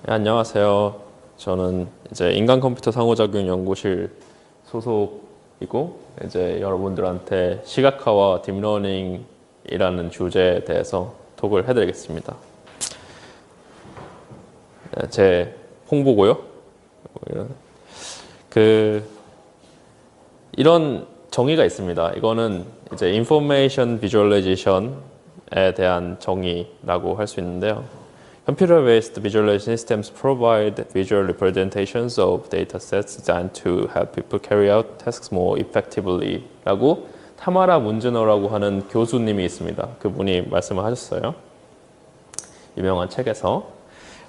네, 안녕하세요. 저는 이제 인간 컴퓨터 상호작용 연구실 소속이고 이제 여러분들한테 시각화와 딥러닝이라는 주제에 대해서 톡을 해드리겠습니다. 네, 제 홍보고요. 그 이런 정의가 있습니다. 이거는 이제 Information Visualization에 대한 정의라고 할 수 있는데요. Computer-based visualization systems provide visual representations of datasets designed to help people carry out tasks more effectively 라고 타마라 문즈너라고 하는 교수님이 있습니다. 그분이 말씀을 하셨어요. 유명한 책에서.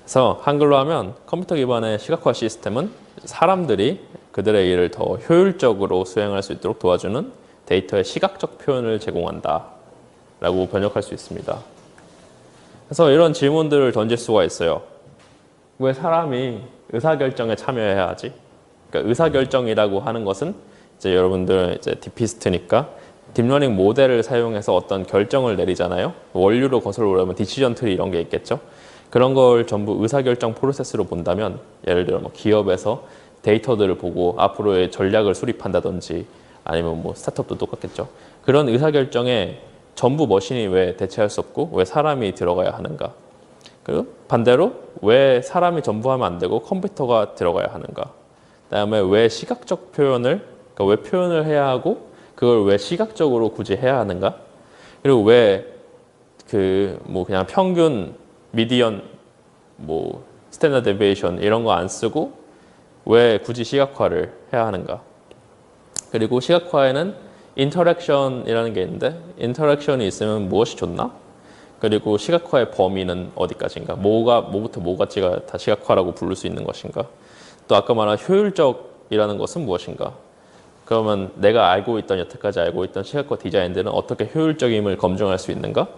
그래서 한글로 하면 컴퓨터 기반의 시각화 시스템은 사람들이 그들의 일을 더 효율적으로 수행할 수 있도록 도와주는 데이터의 시각적 표현을 제공한다 라고 번역할 수 있습니다. 그래서 이런 질문들을 던질 수가 있어요. 왜 사람이 의사결정에 참여해야 하지? 그러니까 의사결정이라고 하는 것은 이제 여러분들 이제 디피스트니까 딥러닝 모델을 사용해서 어떤 결정을 내리잖아요. 원류로 거슬러 올라오면 디시전 트리 이런 게 있겠죠. 그런 걸 전부 의사결정 프로세스로 본다면 예를 들어 뭐 기업에서 데이터들을 보고 앞으로의 전략을 수립한다든지 아니면 뭐 스타트업도 똑같겠죠. 그런 의사결정에 전부 머신이 왜 대체할 수 없고 왜 사람이 들어가야 하는가? 그리고 반대로 왜 사람이 전부 하면 안 되고 컴퓨터가 들어가야 하는가? 그다음에 왜 시각적 표현을 그러니까 왜 표현을 해야 하고 그걸 왜 시각적으로 굳이 해야 하는가? 그리고 왜 그 뭐 그냥 평균 미디언 뭐 스탠다드 데비에이션 이런 거 안 쓰고 왜 굳이 시각화를 해야 하는가? 그리고 시각화에는 인터랙션이라는 게 있는데 인터랙션이 있으면 무엇이 좋나? 그리고 시각화의 범위는 어디까지인가? 뭐부터 뭐까지가 다 시각화라고 부를 수 있는 것인가? 또 아까 말한 효율적이라는 것은 무엇인가? 그러면 내가 여태까지 알고 있던 시각화 디자인들은 어떻게 효율적임을 검증할 수 있는가?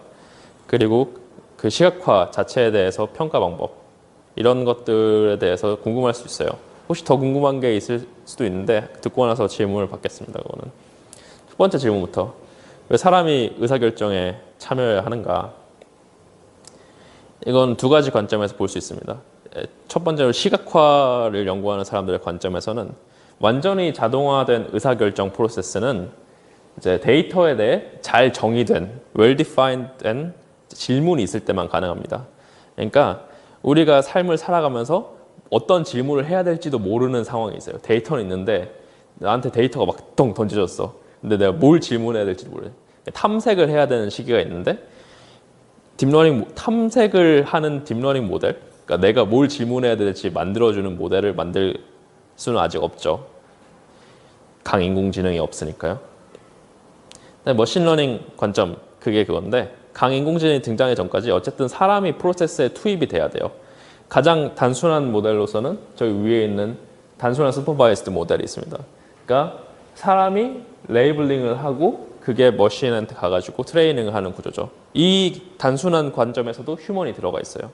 그리고 그 시각화 자체에 대해서 평가 방법 이런 것들에 대해서 궁금할 수 있어요. 혹시 더 궁금한 게 있을 수도 있는데 듣고 나서 질문을 받겠습니다. 그거는. 첫 번째 질문부터 왜 사람이 의사결정에 참여해야 하는가? 이건 두 가지 관점에서 볼 수 있습니다. 첫 번째로 시각화를 연구하는 사람들의 관점에서는 완전히 자동화된 의사결정 프로세스는 이제 데이터에 대해 잘 정의된, well-defined 질문이 있을 때만 가능합니다. 그러니까 우리가 삶을 살아가면서 어떤 질문을 해야 될지도 모르는 상황이 있어요. 데이터는 있는데 나한테 데이터가 막 던져졌어. 근데 내가 뭘 질문해야 될지 모르겠어요. 탐색을 해야 되는 시기가 있는데 탐색을 하는 딥러닝 모델, 그러니까 내가 뭘 질문해야 될지 만들어주는 모델을 만들 수는 아직 없죠. 강인공지능이 없으니까요. 머신러닝 관점, 그게 그건데 강인공지능이 등장하기 전까지 어쨌든 사람이 프로세스에 투입이 돼야 돼요. 가장 단순한 모델로서는 저기 위에 있는 단순한 슈퍼바이스드 모델이 있습니다. 그러니까 사람이 레이블링을 하고 그게 머신한테 가가지고 트레이닝을 하는 구조죠. 이 단순한 관점에서도 휴먼이 들어가 있어요.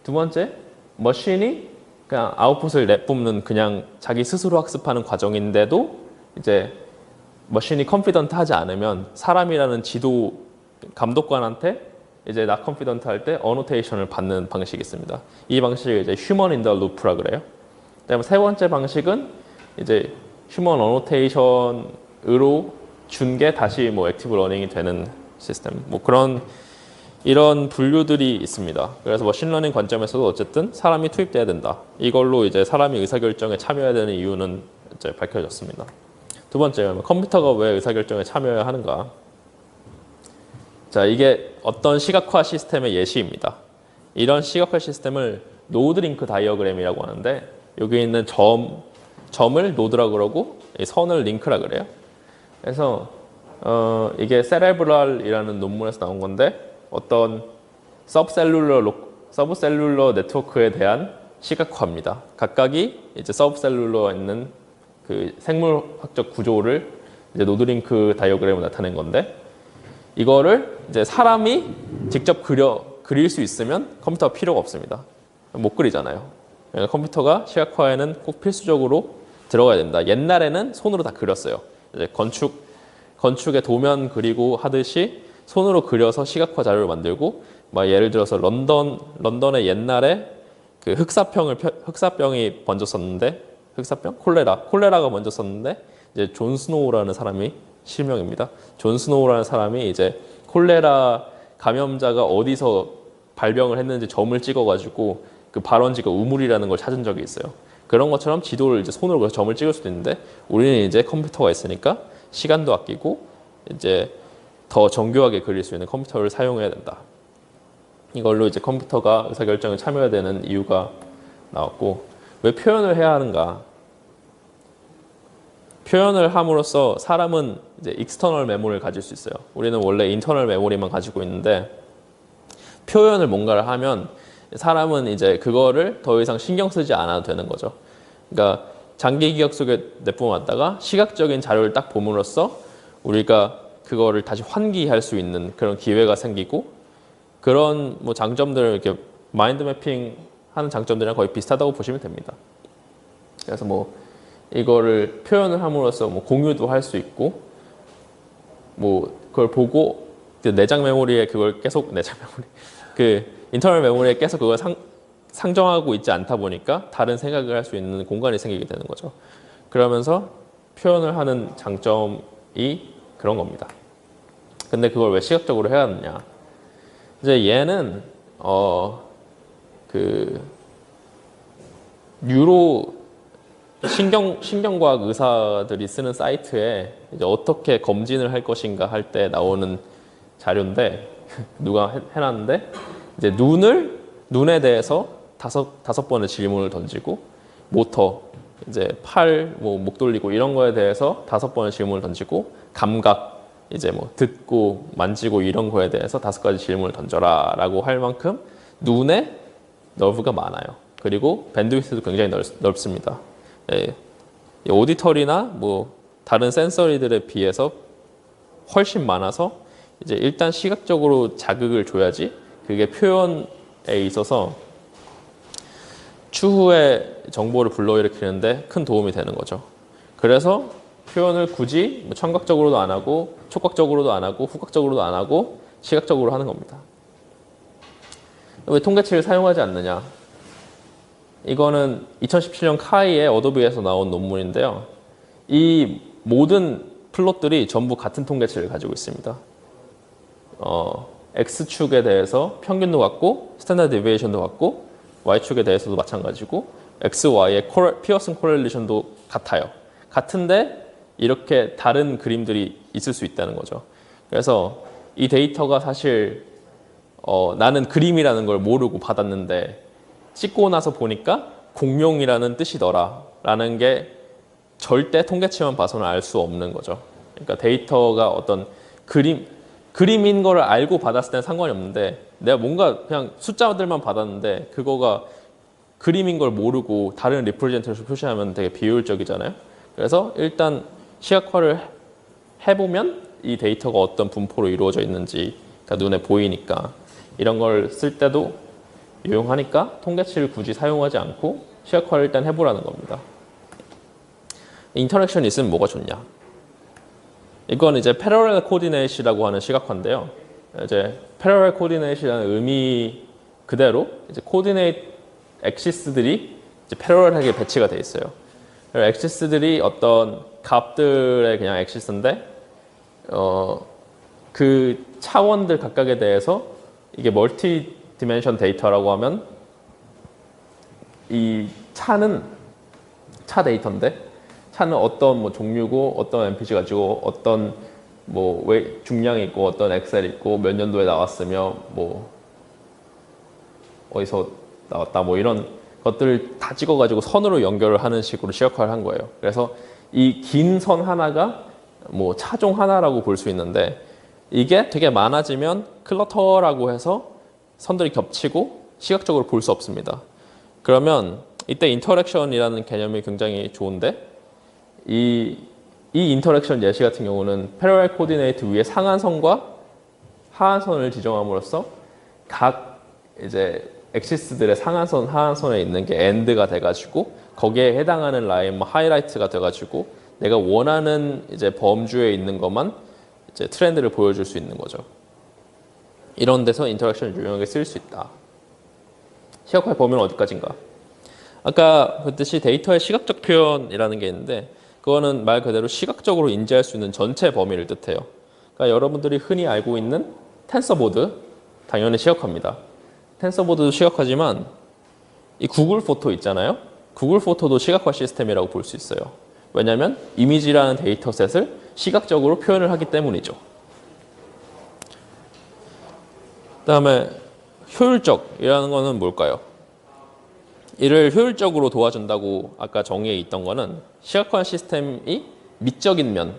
두 번째, 머신이 그냥 아웃풋을 내뿜는 그냥 자기 스스로 학습하는 과정인데도 이제 머신이 컨피던트 하지 않으면 사람이라는 지도 감독관한테 이제 나 컨피던트 할 때 어노테이션을 받는 방식이 있습니다. 이 방식을 이제 휴먼 인 더 루프라 그래요. 그다음에 세 번째 방식은 이제 휴먼 어노테이션으로 준 게 다시 뭐 액티브 러닝이 되는 시스템. 뭐 이런 분류들이 있습니다. 그래서 머신러닝 관점에서도 어쨌든 사람이 투입돼야 된다. 이걸로 이제 사람이 의사결정에 참여해야 되는 이유는 이제 밝혀졌습니다. 두 번째, 컴퓨터가 왜 의사결정에 참여해야 하는가? 자, 이게 어떤 시각화 시스템의 예시입니다. 이런 시각화 시스템을 노드링크 다이어그램이라고 하는데 여기 있는 점을 노드라고 그러고 선을 링크라 그래요. 그래서 이게 세레브랄이라는 논문에서 나온 건데 어떤 서브셀룰러 네트워크에 대한 시각화입니다. 각각이 이제 서브셀룰러에 있는 그 생물학적 구조를 이제 노드링크 다이어그램으로 나타낸 건데 이거를 이제 사람이 직접 그릴 수 있으면 컴퓨터가 필요가 없습니다. 못 그리잖아요. 그러니까 컴퓨터가 시각화에는 꼭 필수적으로 들어가야 된다. 옛날에는 손으로 다 그렸어요. 이제 건축의 도면 그리고 하듯이 손으로 그려서 시각화 자료를 만들고 막 예를 들어서 런던의 옛날에 그 흑사병이 번졌었는데 흑사병? 콜레라가 번졌었는데 이제 존 스노우라는 사람이 실명입니다. 존 스노우라는 사람이 이제 콜레라 감염자가 어디서 발병을 했는지 점을 찍어가지고 그 발원지가 우물이라는 걸 찾은 적이 있어요. 그런 것처럼 지도를 이제 손으로 그래서 점을 찍을 수도 있는데 우리는 이제 컴퓨터가 있으니까 시간도 아끼고 이제 더 정교하게 그릴 수 있는 컴퓨터를 사용해야 된다. 이걸로 이제 컴퓨터가 의사결정에 참여해야 되는 이유가 나왔고, 왜 표현을 해야 하는가? 표현을 함으로써 사람은 이제 익스터널 메모리를 가질 수 있어요. 우리는 원래 인터널 메모리만 가지고 있는데 표현을 뭔가를 하면 사람은 이제 그거를 더 이상 신경 쓰지 않아도 되는 거죠. 그러니까 장기 기억 속에 내뿜어왔다가 시각적인 자료를 딱 봄으로써 우리가 그거를 다시 환기할 수 있는 그런 기회가 생기고, 그런 뭐 장점들을 이렇게 마인드 매핑 하는 장점들이랑 거의 비슷하다고 보시면 됩니다. 그래서 뭐 이거를 표현을 함으로써 뭐 공유도 할 수 있고, 뭐 그걸 보고 내장 메모리에 그걸 계속 그 인터널 메모리에 계속 그걸 상정하고 있지 않다 보니까 다른 생각을 할 수 있는 공간이 생기게 되는 거죠. 그러면서 표현을 하는 장점이 그런 겁니다. 근데 그걸 왜 시각적으로 해야 하느냐? 이제 얘는 그 뉴로 신경과학 의사들이 쓰는 사이트에 이제 어떻게 검진을 할 것인가 할 때 나오는 자료인데 누가 해놨는데, 이제 눈에 대해서 다섯 번의 질문을 던지고, 모터 이제 팔, 뭐 목 돌리고 이런 거에 대해서 5번의 질문을 던지고, 감각 이제 뭐 듣고 만지고 이런 거에 대해서 5가지 질문을 던져라라고 할 만큼 눈에 너브가 많아요. 그리고 밴드위스도 굉장히 넓습니다. 예, 오디터리나 뭐 다른 센서리들에 비해서 훨씬 많아서 이제 일단 시각적으로 자극을 줘야지 그게 표현에 있어서 추후에 정보를 불러일으키는데 큰 도움이 되는 거죠. 그래서 표현을 굳이 뭐 청각적으로도 안 하고 촉각적으로도 안 하고 후각적으로도 안 하고 시각적으로 하는 겁니다. 왜 통계치를 사용하지 않느냐? 이거는 2017년 카이의 어도비에서 나온 논문인데요. 이 모든 플롯들이 전부 같은 통계치를 가지고 있습니다. X축에 대해서 평균도 같고 스탠다드 디비에이션도 같고 Y축에 대해서도 마찬가지고 X, Y의 피어슨 코렐레이션도 같아요. 같은데 이렇게 다른 그림들이 있을 수 있다는 거죠. 그래서 이 데이터가 사실 나는 그림이라는 걸 모르고 받았는데 찍고 나서 보니까 공룡이라는 뜻이더라 라는 게 절대 통계치만 봐서는 알 수 없는 거죠. 그러니까 데이터가 어떤 그림인 거를 알고 받았을 때는 상관이 없는데, 내가 뭔가 그냥 숫자들만 받았는데 그거가 그림인 걸 모르고 다른 리프레젠테이션을 표시하면 되게 비효율적이잖아요. 그래서 일단 시각화를 해보면 이 데이터가 어떤 분포로 이루어져 있는지가 눈에 보이니까 이런 걸 쓸 때도 유용하니까 통계치를 굳이 사용하지 않고 시각화를 일단 해보라는 겁니다. 인터랙션이 있으면 뭐가 좋냐? 이건 이제 패러렐 코디네이트라고 하는 시각화인데요. 이제 패러렐 코디네이트라는 의미 그대로 이제 코디네이트 엑시스들이 이제 패러렐하게 배치가 돼 있어요. 엑시스들이 어떤 값들의 그냥 엑시스인데 그 차원들 각각에 대해서 이게 멀티 디멘션 데이터라고 하면 이 차는 차 데이터인데 차는 어떤 뭐 종류고 어떤 MPG 가지고 어떤 뭐 중량이 있고 어떤 엑셀이 있고 몇 년도에 나왔으며 뭐 어디서 나왔다 뭐 이런 것들을 다 찍어가지고 선으로 연결을 하는 식으로 시각화를 한 거예요. 그래서 이 긴 선 하나가 뭐 차종 하나라고 볼 수 있는데 이게 되게 많아지면 클러터라고 해서 선들이 겹치고 시각적으로 볼 수 없습니다. 그러면 이때 인터랙션이라는 개념이 굉장히 좋은데 이 인터랙션 예시 같은 경우는 패러렐 코디네이트 위에 상한선과 하한선을 지정함으로써 각 이제 엑시스들의 상한선, 하한선에 있는 게 엔드가 돼가지고 거기에 해당하는 라인 뭐 하이라이트가 돼가지고 내가 원하는 이제 범주에 있는 것만 이제 트렌드를 보여줄 수 있는 거죠. 이런 데서 인터랙션을 유용하게 쓸 수 있다. 시각화의 범위는 어디까지인가? 아까 그랬듯이 데이터의 시각적 표현이라는 게 있는데 그거는 말 그대로 시각적으로 인지할 수 있는 전체 범위를 뜻해요. 그러니까 여러분들이 흔히 알고 있는 텐서보드, 당연히 시각화입니다. 텐서보드도 시각화지만 이 구글 포토 있잖아요. 구글 포토도 시각화 시스템이라고 볼 수 있어요. 왜냐하면 이미지라는 데이터셋을 시각적으로 표현을 하기 때문이죠. 그 다음에 효율적이라는 거는 뭘까요? 이를 효율적으로 도와준다고 아까 정의에 있던 거는 시각화 시스템이 미적인 면,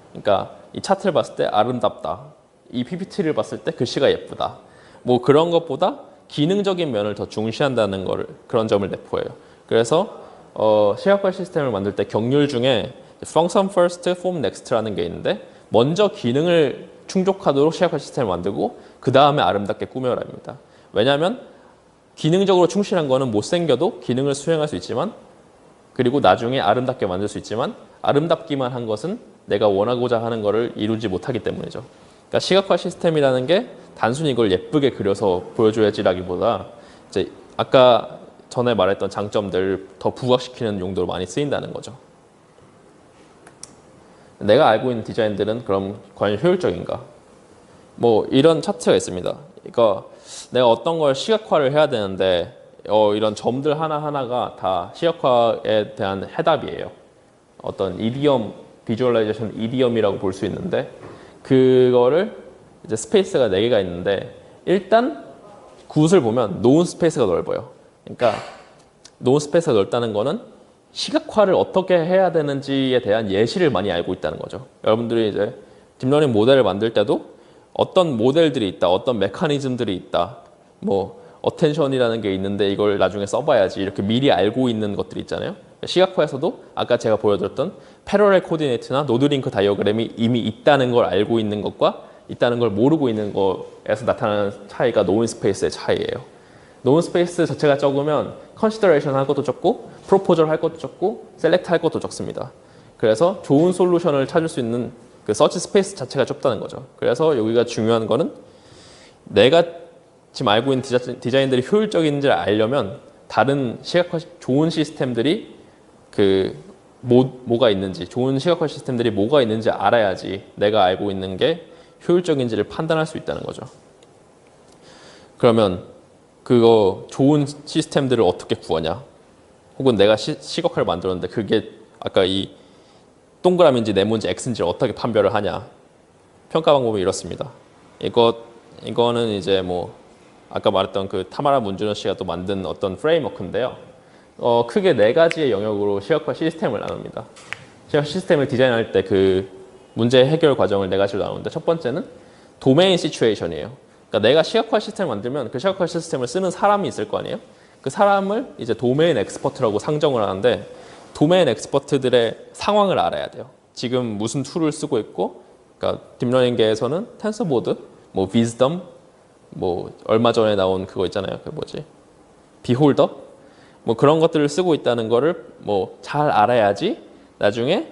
그러니까 이 차트를 봤을 때 아름답다, 이 PPT를 봤을 때 글씨가 예쁘다, 뭐 그런 것보다 기능적인 면을 더 중시한다는 거를 그런 점을 내포해요. 그래서 시각화 시스템을 만들 때 경률 중에 function first, form next라는 게 있는데 먼저 기능을 충족하도록 시각화 시스템을 만들고 그 다음에 아름답게 꾸며랍니다. 왜냐하면 기능적으로 충실한 거는 못생겨도 기능을 수행할 수 있지만 그리고 나중에 아름답게 만들 수 있지만 아름답기만 한 것은 내가 원하고자 하는 거를 이루지 못하기 때문이죠. 그러니까 시각화 시스템이라는 게 단순히 이걸 예쁘게 그려서 보여줘야지라기보다 이제 아까 전에 말했던 장점들을 더 부각시키는 용도로 많이 쓰인다는 거죠. 내가 알고 있는 디자인들은 그럼 과연 효율적인가? 뭐 이런 차트가 있습니다. 그러니까 내가 어떤 걸 시각화를 해야 되는데 이런 점들 하나하나가 다 시각화에 대한 해답이에요. 어떤 이디엄, 비주얼라이제이션 이디엄이라고 볼 수 있는데 그거를 이제 스페이스가 4개가 있는데 일단 굿을 보면 노운 스페이스가 넓어요. 그러니까 노운 스페이스가 넓다는 거는 시각화를 어떻게 해야 되는지에 대한 예시를 많이 알고 있다는 거죠. 여러분들이 이제 딥러닝 모델을 만들 때도 어떤 모델들이 있다, 어떤 메커니즘들이 있다, 뭐 어텐션이라는 게 있는데 이걸 나중에 써봐야지 이렇게 미리 알고 있는 것들이 있잖아요. 시각화에서도 아까 제가 보여드렸던 패러렐 코디네이트나 노드 링크 다이어그램이 이미 있다는 걸 알고 있는 것과 있다는 걸 모르고 있는 거에서 나타나는 차이가 노운 스페이스의 차이예요. 노운 스페이스 자체가 적으면 컨시더레이션 할 것도 적고 프로포절 할 것도 적고 셀렉트 할 것도 적습니다. 그래서 좋은 솔루션을 찾을 수 있는 그 서치 스페이스 자체가 좁다는 거죠. 그래서 여기가 중요한 거는 내가 지금 알고 있는 디자인들이 효율적인지를 알려면 다른 시각화 좋은 시스템들이 뭐가 있는지 좋은 시각화 시스템들이 뭐가 있는지 알아야지 내가 알고 있는 게 효율적인지를 판단할 수 있다는 거죠. 그러면 그거 좋은 시스템들을 어떻게 구하냐? 혹은 내가 시각화를 만들었는데 그게 아까 이 동그라미인지 네모인지 X인지 어떻게 판별을 하냐? 평가 방법이 이렇습니다. 이거는 이제 뭐 아까 말했던 그 타마라 문준호 씨가 또 만든 어떤 프레임워크인데요. 크게 4가지의 영역으로 시각화 시스템을 나눕니다. 시각화 시스템을 디자인할 때 그 문제 해결 과정을 4가지로 나누는데 첫 번째는 도메인 시츄에이션이에요. 그러니까 내가 시각화 시스템을 만들면 그 시각화 시스템을 쓰는 사람이 있을 거 아니에요? 그 사람을 이제 도메인 엑스퍼트라고 상정을 하는데 도메인 엑스퍼트들의 상황을 알아야 돼요. 지금 무슨 툴을 쓰고 있고, 그러니까 딥러닝계에서는 텐서보드, 뭐 비즈덤, 뭐 얼마 전에 나온 그거 있잖아요. 그 뭐지? 비홀더? 뭐 그런 것들을 쓰고 있다는 거를 뭐 잘 알아야지 나중에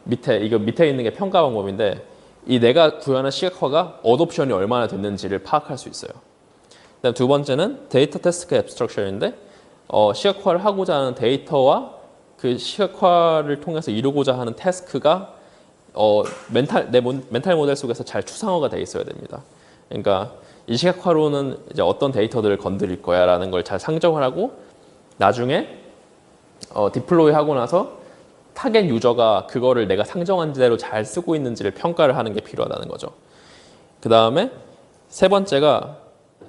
밑에 있는 게 평가 방법인데 이 내가 구현한 시각화가 어둠션이 얼마나 됐는지를 파악할 수 있어요. 그다음 두 번째는 데이터 태스크 앱스트럭션인데 시각화를 하고자 하는 데이터와 그 시각화를 통해서 이루고자 하는 태스크가 멘탈 모델 속에서 잘 추상화가 돼 있어야 됩니다. 그러니까 이 시각화로는 이제 어떤 데이터들을 건드릴 거야라는 걸 잘 상정을 하고 나중에 디플로이 하고 나서 타겟 유저가 그거를 내가 상정한 대로 잘 쓰고 있는지를 평가를 하는 게 필요하다는 거죠. 그 다음에 세 번째가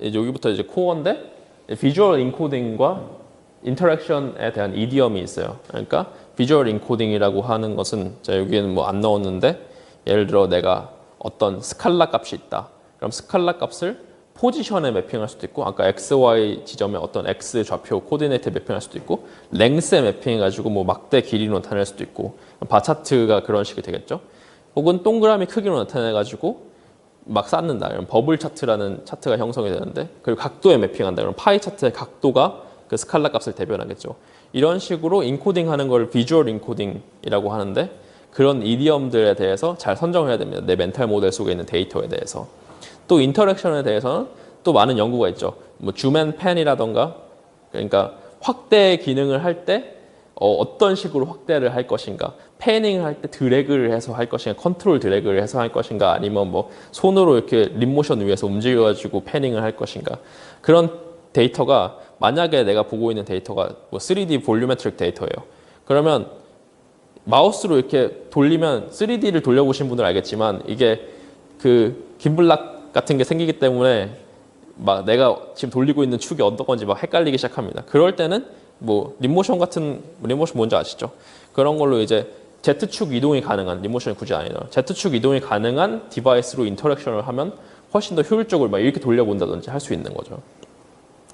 이제 여기부터 이제 코어인데 비주얼 인코딩과 인터랙션에 대한 이디엄이 있어요. 그러니까 비주얼 인코딩이라고 하는 것은 여기에는 뭐 안 넣었는데 예를 들어 내가 어떤 스칼라 값이 있다. 그럼 스칼라 값을 포지션에 매핑할 수도 있고 아까 x, y 지점에 어떤 x 좌표 코디네이트에 매핑할 수도 있고 랭스에 매핑해가지고 뭐 막대 길이로 나타낼 수도 있고 바 차트가 그런 식이 되겠죠. 혹은 동그라미 크기로 나타내가지고 막 쌓는다. 그럼 버블 차트라는 차트가 형성이 되는데 그리고 각도에 매핑한다. 그럼 파이 차트의 각도가 그 스칼라 값을 대변하겠죠. 이런 식으로 인코딩하는 걸 비주얼 인코딩이라고 하는데 그런 이디엄들에 대해서 잘 선정해야 됩니다. 내 멘탈 모델 속에 있는 데이터에 대해서. 또 인터랙션에 대해서는 또 많은 연구가 있죠. 뭐 줌앤펜이라던가 그러니까 확대 기능을 할 때 어떤 식으로 확대를 할 것인가, 패닝을 할 때 드래그를 해서 할 것인가, 컨트롤 드래그를 해서 할 것인가, 아니면 뭐 손으로 이렇게 립모션 위에서 움직여가지고 패닝을 할 것인가. 그런 데이터가 만약에 내가 보고 있는 데이터가 뭐 3D 볼륨메트릭 데이터예요. 그러면 마우스로 이렇게 돌리면 3D를 돌려보신 분들 알겠지만 이게 그 김블락 같은 게 생기기 때문에 막 내가 지금 돌리고 있는 축이 어떤 건지 막 헷갈리기 시작합니다. 그럴 때는 뭐 립모션 뭔지 아시죠? 그런 걸로 이제 Z축 이동이 가능한, 립모션이 굳이 아니라 Z축 이동이 가능한 디바이스로 인터랙션을 하면 훨씬 더 효율적으로 막 이렇게 돌려본다든지 할 수 있는 거죠.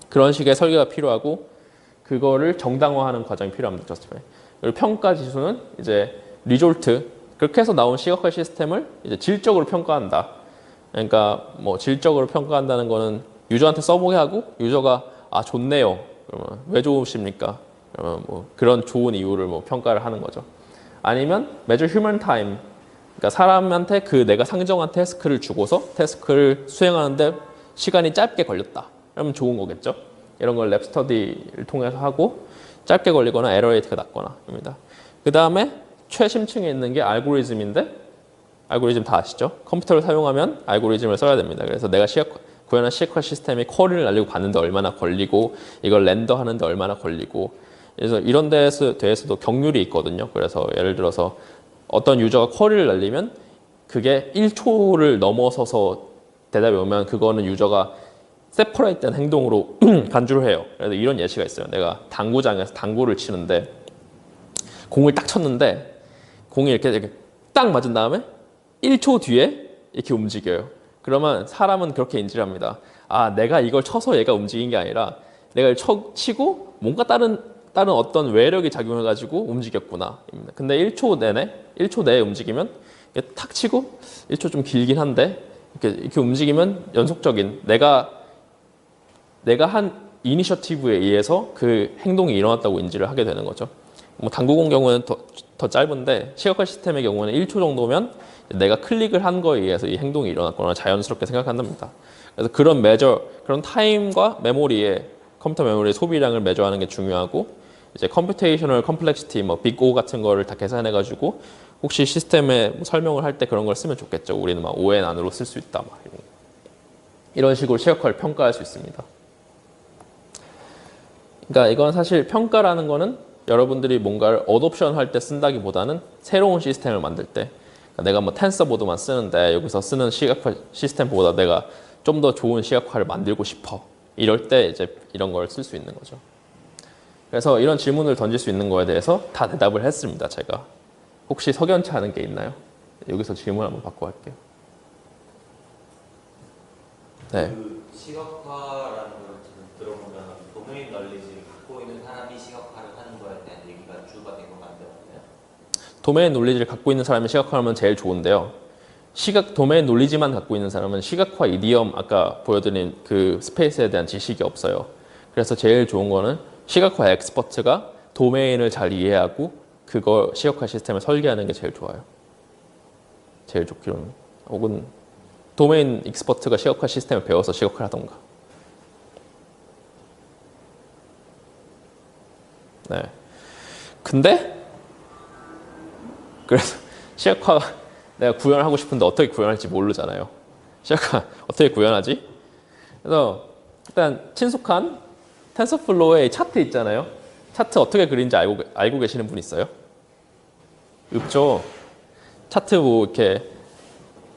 그런 식의 설계가 필요하고 그거를 정당화하는 과정이 필요합니다. 저스티파이. 그리고 평가 지수는 이제 리졸트, 그렇게 해서 나온 시각화 시스템을 이제 질적으로 평가한다. 그러니까 뭐 질적으로 평가한다는 거는 유저한테 써보게 하고 유저가 아 좋네요. 그러면 왜 좋으십니까? 그러면 뭐 그런 좋은 이유를 뭐 평가를 하는 거죠. 아니면 measure human time, 그러니까 사람한테 그 내가 상정한 태스크를 주고서 태스크를 수행하는데 시간이 짧게 걸렸다. 그러면 좋은 거겠죠. 이런 걸 랩 스터디를 통해서 하고 짧게 걸리거나 에러 레이트가 낮거나입니다. 그 다음에 최심층에 있는 게 알고리즘인데, 알고리즘 다 아시죠? 컴퓨터를 사용하면 알고리즘을 써야 됩니다. 그래서 내가 구현한 시각화 시스템이 쿼리를 날리고 받는데 얼마나 걸리고 이걸 렌더하는데 얼마나 걸리고, 그래서 이런 대해서도 경률이 있거든요. 그래서 예를 들어서 어떤 유저가 쿼리를 날리면 그게 1초를 넘어서서 대답이 오면 그거는 유저가 세퍼레이트한 행동으로 간주를 해요. 그래서 이런 예시가 있어요. 내가 당구장에서 당구를 치는데 공을 딱 쳤는데 공이 이렇게 딱 맞은 다음에 1초 뒤에 이렇게 움직여요. 그러면 사람은 그렇게 인지를 합니다. 아, 내가 이걸 쳐서 얘가 움직인 게 아니라 내가 치고 뭔가 다른 어떤 외력이 작용해가지고 움직였구나. 근데 1초 내에 움직이면 탁 치고 1초 좀 길긴 한데 이렇게 움직이면 연속적인 내가 한 이니셔티브에 의해서 그 행동이 일어났다고 인지를 하게 되는 거죠. 뭐 당구공 경우는 더 짧은데 시각화 시스템의 경우는 1초 정도면 내가 클릭을 한 거에 의해서 이 행동이 일어났거나 자연스럽게 생각한답니다. 그래서 그런 그런 타임과 컴퓨터 메모리의 소비량을 매저하는 게 중요하고, 이제 컴퓨테이셔널 컴플렉시티, 뭐 빅 O 같은 거를 다 계산해가지고 혹시 시스템에 뭐 설명을 할 때 그런 걸 쓰면 좋겠죠. 우리는 막 ON 안으로 쓸 수 있다, 막 이런 식으로 시각화를 평가할 수 있습니다. 그러니까 이건 사실 평가라는 거는 여러분들이 뭔가를 어둠션 할 때 쓴다기보다는 새로운 시스템을 만들 때, 그러니까 내가 뭐 텐서보드만 쓰는데 여기서 쓰는 시각화 시스템보다 내가 좀 더 좋은 시각화를 만들고 싶어. 이럴 때 이제 이런 걸 쓸 수 있는 거죠. 그래서 이런 질문을 던질 수 있는 거에 대해서 다 대답을 했습니다. 제가. 혹시 석연치 않은 게 있나요? 여기서 질문 한번 받고 할게요. 네. 그 시각화라는 걸 들어보면 도메인 널리지를 갖고 있는 사람이 시각화를 하는 거에 대한 얘기가 주가 된 것 같네요. 도메인 논리지를 갖고 있는 사람이 시각화하면 제일 좋은데요. 도메인 논리지만 갖고 있는 사람은 시각화 이디엄, 아까 보여드린 그 스페이스에 대한 지식이 없어요. 그래서 제일 좋은 거는 시각화 엑스퍼트가 도메인을 잘 이해하고 그거 시각화 시스템을 설계하는 게 제일 좋아요. 제일 좋기로는. 혹은 도메인 익스퍼트가 시각화 시스템을 배워서 시각화를 하던가. 네. 근데 그래서 시각화 내가 구현하고 싶은데 어떻게 구현할지 모르잖아요. 시각화 어떻게 구현하지? 그래서 일단 친숙한 텐서플로우의 차트 있잖아요. 차트 어떻게 그리는지 알고 계시는 분 있어요? 없죠. 차트 뭐 이렇게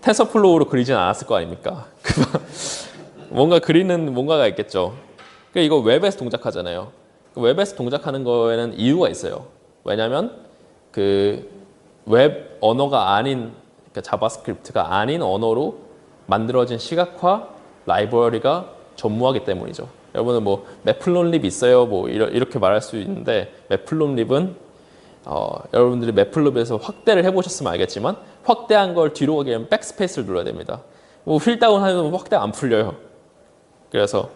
텐서플로우로 그리진 않았을 거 아닙니까? 뭔가 그리는 뭔가가 있겠죠. 그러니까 이거 웹에서 동작하잖아요. 웹에서 동작하는 거에는 이유가 있어요. 왜냐하면 그 웹 언어가 아닌, 그러니까 자바스크립트가 아닌 언어로 만들어진 시각화 라이브러리가 전무하기 때문이죠. 여러분은 뭐 매플론립 있어요, 뭐 이렇게 말할 수 있는데 매플론립은 여러분들이 매플론립에서 확대를 해보셨으면 알겠지만 확대한 걸 뒤로 가게 하면 백스페이스를 눌러야 됩니다. 뭐 휠다운 하면 확대 안 풀려요. 그래서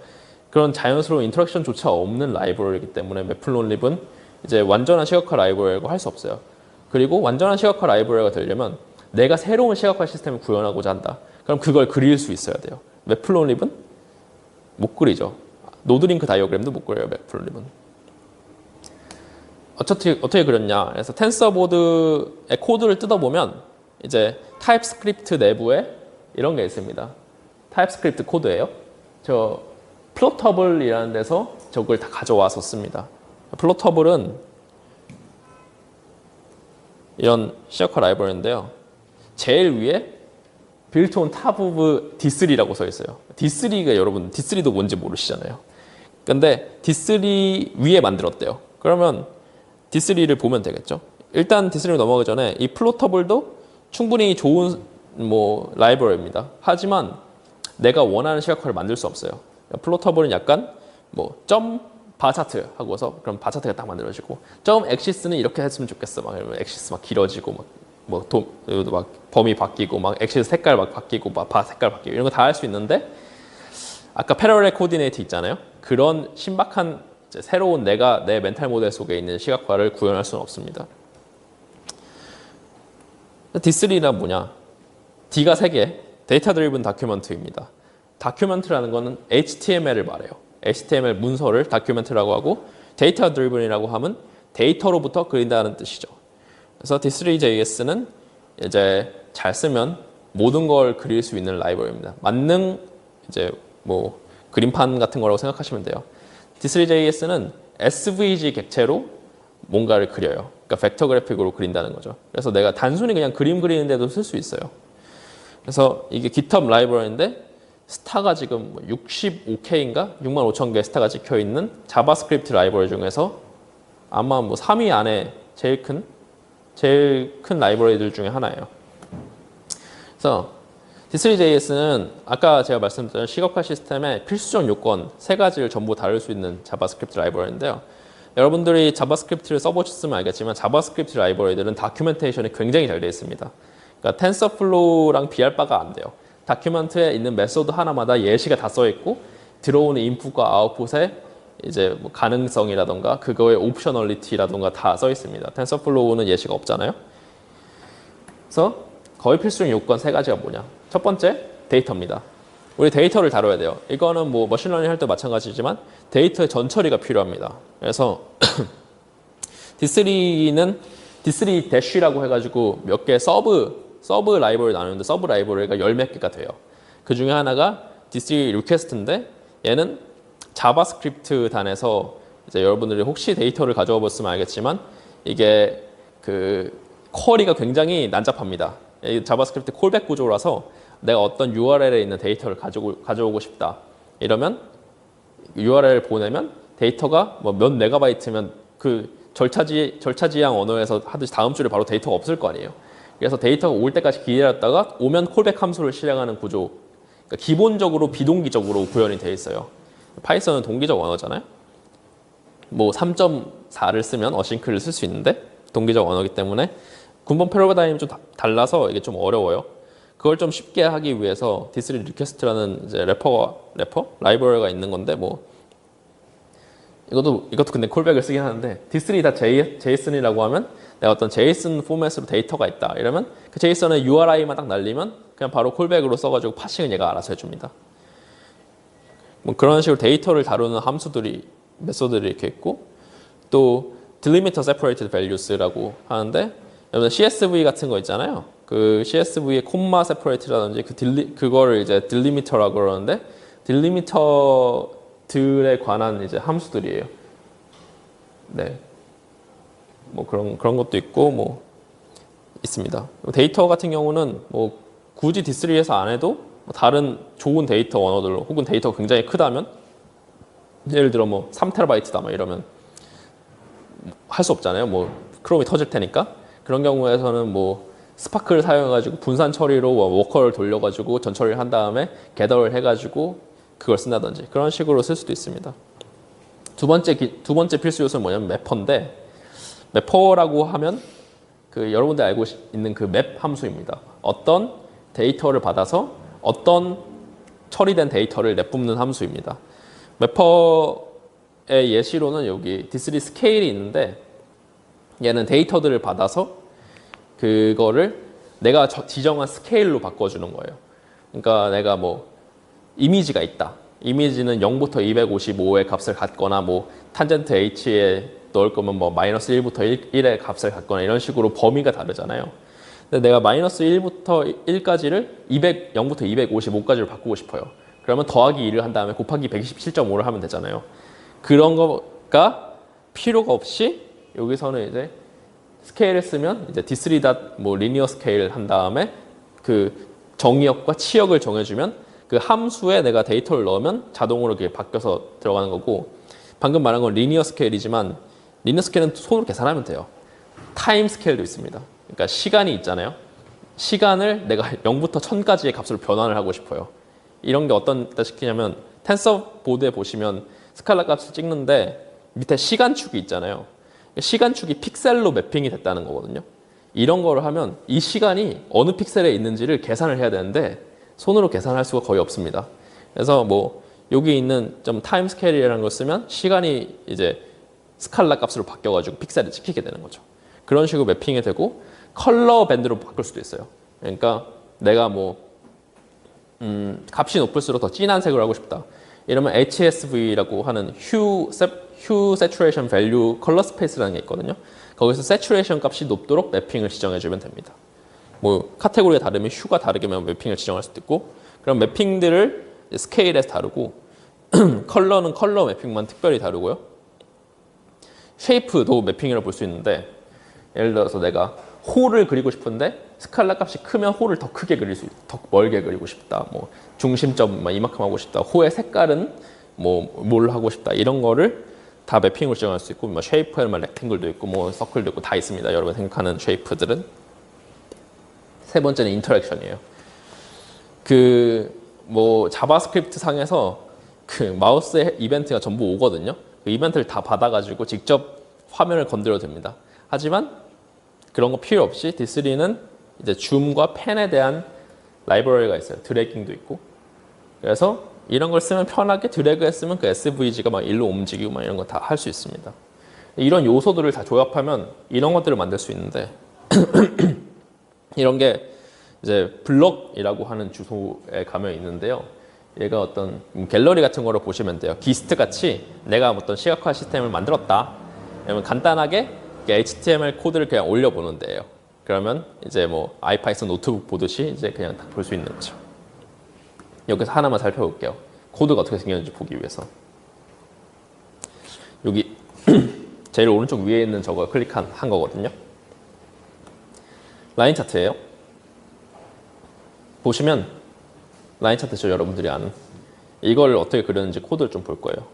그런 자연스러운 인터랙션조차 없는 라이브러리이기 때문에 매플론립은 이제 완전한 시각화 라이브러리라고 할 수 없어요. 그리고 완전한 시각화 라이브러리가 되려면 내가 새로운 시각화 시스템을 구현하고자 한다. 그럼 그걸 그릴 수 있어야 돼요. 매플론립은 못 그리죠. 노드링크 다이어그램도 못 그려요. 매프로립은. 어떻게 그렸냐? 그래서 텐서보드의 코드를 뜯어보면 이제 타입스크립트 내부에 이런 게 있습니다. 타입스크립트 코드예요. 저 플로터블이라는 데서 저걸 다 가져와서 씁니다. 플로터블은 이런 C커 라이브러리인데요. 제일 위에 built on top of D3라고 써 있어요. D3가 여러분 D3도 뭔지 모르시잖아요. 근데 D3 위에 만들었대요. 그러면 D3를 보면 되겠죠. 일단 D3를 넘어가기 전에 이 플로터블도 충분히 좋은 뭐 라이브러리입니다. 하지만 내가 원하는 시각화를 만들 수 없어요. 플로터블은 약간 뭐 점 바차트 하고서 그럼 바차트가 딱 만들어지고 점 엑시스는 이렇게 했으면 좋겠어. 막 이러면 엑시스 막 길어지고 막 범위 바뀌고 막 엑시스 색깔 막 바뀌고 막 바 색깔 바뀌고 이런 거 다 할 수 있는데 아까 패러렐 코디네이트 있잖아요. 그런 신박한 이제 새로운 내 멘탈 모델 속에 있는 시각화를 구현할 수는 없습니다. D3란 뭐냐? D가 3개, 데이터 드리븐 다큐먼트입니다. 다큐먼트라는 거는 HTML을 말해요. HTML 문서를 다큐멘트라고 하고 데이터 드리븐이라고 하면 데이터로부터 그린다는 뜻이죠. 그래서 D3JS는 이제 잘 쓰면 모든 걸 그릴 수 있는 라이브러리입니다. 만능 이제 뭐 그림판 같은 거라고 생각하시면 돼요. D3JS는 SVG 객체로 뭔가를 그려요. 그러니까 벡터 그래픽으로 그린다는 거죠. 그래서 내가 단순히 그냥 그림 그리는데도 쓸 수 있어요. 그래서 이게 GitHub 라이브러리인데 스타가 지금 65K인가? 65,000개 스타가 찍혀 있는 자바스크립트 라이브러리 중에서 아마 뭐 3위 안에 제일 큰 라이브러리들 중에 하나예요. 그래서 D3JS는 아까 제가 말씀드린 시각화 시스템의 필수적 요건 3가지를 전부 다룰 수 있는 자바스크립트 라이브러리인데요. 여러분들이 자바스크립트를 써보셨으면 알겠지만 자바스크립트 라이브러리들은 다큐멘테이션이 굉장히 잘 되어 있습니다. 그러니까 텐서플로우랑 비할 바가 안 돼요. 다큐멘트에 있는 메소드 하나마다 예시가 다 써 있고 들어오는 인풋과 아웃풋의 이제 뭐 가능성이라던가 그거의 옵셔널리티라던가 다 써 있습니다. 텐서플로우는 예시가 없잖아요. 그래서 거의 필수적 요건 3가지가 뭐냐? 첫 번째, 데이터입니다. 우리 데이터를 다뤄야 돼요. 이거는 뭐 머신러닝 할 때 마찬가지지만 데이터의 전처리가 필요합니다. 그래서 D3는 D3 대쉬라고 해가지고 몇 개 서브 라이브러리 나누는데 서브 라이브러리가 열 몇 개가 돼요. 그 중에 하나가 D3 리퀘스트인데 얘는 자바스크립트 단에서 이제 여러분들이 혹시 데이터를 가져와 봤으면 알겠지만 이게 그 쿼리가 굉장히 난잡합니다. 이 자바스크립트 콜백 구조라서 내가 어떤 URL에 있는 데이터를 가져오고 싶다. 이러면 URL을 보내면 데이터가 뭐 몇 메가바이트면 그 절차지향 언어에서 하듯이 다음 줄에 바로 데이터가 없을 거 아니에요. 그래서 데이터가 올 때까지 기다렸다가 오면 콜백 함수를 실행하는 구조. 그러니까 기본적으로 비동기적으로 구현이 되어 있어요. 파이썬은 동기적 언어잖아요. 뭐 3.4를 쓰면 어싱크를 쓸 수 있는데 동기적 언어이기 때문에 군번 패러다임이 좀 달라서 이게 좀 어려워요. 그걸 좀 쉽게 하기 위해서 D3 리퀘스트라는 이제 래퍼 라이브러리가 있는 건데 뭐 이것도 근데 콜백을 쓰긴 하는데 D3 다 JSON이라고 하면 내가 어떤 JSON 포맷으로 데이터가 있다 이러면 그 JSON의 URI만 딱 날리면 그냥 바로 콜백으로 써가지고 파싱은 얘가 알아서 해줍니다. 뭐 그런 식으로 데이터를 다루는 함수들이 메소드들이 이렇게 있고 또 delimiter separated values라고 하는데 여러분 CSV 같은 거 있잖아요. 그 CSV의 콤마 separated라든지 그거를 이제 delimiter라고 그러는데 delimiter들에 관한 이제 함수들이에요. 네. 뭐 그런 것도 있고 뭐 있습니다. 데이터 같은 경우는 뭐 굳이 D3에서 안 해도 다른 좋은 데이터 언어들로 혹은 데이터가 굉장히 크다면 예를 들어 뭐 3TB다 막 이러면 할 수 없잖아요. 뭐 크롬이 터질 테니까 그런 경우에서는 뭐 스파크를 사용해가지고 분산 처리로 워커를 돌려가지고 전 처리를 한 다음에 겟더를 해가지고 그걸 쓴다든지 그런 식으로 쓸 수도 있습니다. 두 번째 필수 요소는 뭐냐면 매퍼인데 매퍼라고 하면 그 여러분들 알고 있는 그 맵 함수입니다. 어떤 데이터를 받아서 어떤 처리된 데이터를 내뿜는 함수입니다. 매퍼의 예시로는 여기 D3 스케일이 있는데 얘는 데이터들을 받아서 그거를 내가 지정한 스케일로 바꿔주는 거예요. 그러니까 내가 뭐 이미지가 있다. 이미지는 0부터 255의 값을 갖거나 뭐 탄젠트 h에 넣을 거면 뭐 마이너스 1부터 1의 값을 갖거나 이런 식으로 범위가 다르잖아요. 근데 내가 마이너스 1부터 1까지를 0부터 255까지로 바꾸고 싶어요. 그러면 더하기 2를 한 다음에 곱하기 127.5를 하면 되잖아요. 그런 거가 필요가 없이 여기서는 이제 스케일을 쓰면 이제 D3 뭐 리니어 스케일 한 다음에 그 정의역과 치역을 정해주면 그 함수에 내가 데이터를 넣으면 자동으로 이렇게 바뀌어서 들어가는 거고, 방금 말한 건 리니어 스케일이지만 리니어 스케일은 손으로 계산하면 돼요. 타임 스케일도 있습니다. 그러니까 시간이 있잖아요. 시간을 내가 0부터 1000까지의 값으로 변환을 하고 싶어요. 이런 게 어떤 시키냐면 텐서 보드에 보시면 스칼라 값을 찍는데 밑에 시간축이 있잖아요. 시간축이 픽셀로 매핑이 됐다는 거거든요. 이런 거를 하면 이 시간이 어느 픽셀에 있는지를 계산을 해야 되는데 손으로 계산할 수가 거의 없습니다. 그래서 뭐 여기 있는 좀 타임 스케일이라는 걸 쓰면 시간이 이제 스칼라 값으로 바뀌어가지고 픽셀을 찍히게 되는 거죠. 그런 식으로 매핑이 되고 컬러 밴드로 바꿀 수도 있어요. 그러니까 내가 뭐 값이 높을수록 더 진한 색으로 하고 싶다. 이러면 HSV라고 하는 Hue Saturation Value Color Space라는 게 있거든요. 거기서 Saturation 값이 높도록 매핑을 지정해주면 됩니다. 뭐 카테고리가 다르면 Hue가 다르게면 매핑을 지정할 수도 있고, 그럼 매핑들을 스케일에서 다르고 컬러는 컬러 매핑만 특별히 다르고요. 쉐이프도 매핑이라고 볼 수 있는데, 예를 들어서 내가 홀을 그리고 싶은데 스칼라 값이 크면 홀을 더 크게 그릴 수 있다, 더 멀게 그리고 싶다, 뭐 중심점 이만큼 하고 싶다, 호의 색깔은 뭘 하고 싶다, 이런 거를 다 매핑으로 지정할 수 있고, 뭐 쉐이프에는 렉탱글도 있고 뭐 서클도 있고 다 있습니다. 여러분 생각하는 쉐이프들은. 세 번째는 인터랙션이에요. 그 뭐 자바스크립트 상에서 그 마우스의 이벤트가 전부 오거든요. 그 이벤트를 다 받아가지고 직접 화면을 건드려도 됩니다. 하지만 그런 거 필요 없이 D3는 이제 줌과 펜에 대한 라이브러리가 있어요. 드래깅도 있고. 그래서 이런 걸 쓰면 편하게 드래그 했으면 그 SVG가 막 일로 움직이고 막 이런 거 다 할 수 있습니다. 이런 요소들을 다 조합하면 이런 것들을 만들 수 있는데 이런 게 이제 블럭이라고 하는 주소에 가면 있는데요. 얘가 어떤 갤러리 같은 거로 보시면 돼요. 기스트 같이 내가 어떤 시각화 시스템을 만들었다. 그러면 간단하게 HTML 코드를 그냥 올려보는 데예요. 그러면 이제 뭐 아이파이썬 노트북 보듯이 이제 그냥 딱 볼 수 있는 거죠. 여기서 하나만 살펴볼게요. 코드가 어떻게 생겼는지 보기 위해서. 여기 제일 오른쪽 위에 있는 저거 클릭한 거거든요. 라인 차트예요. 보시면 라인 차트죠. 여러분들이 아는. 이걸 어떻게 그렸는지 코드를 좀 볼 거예요.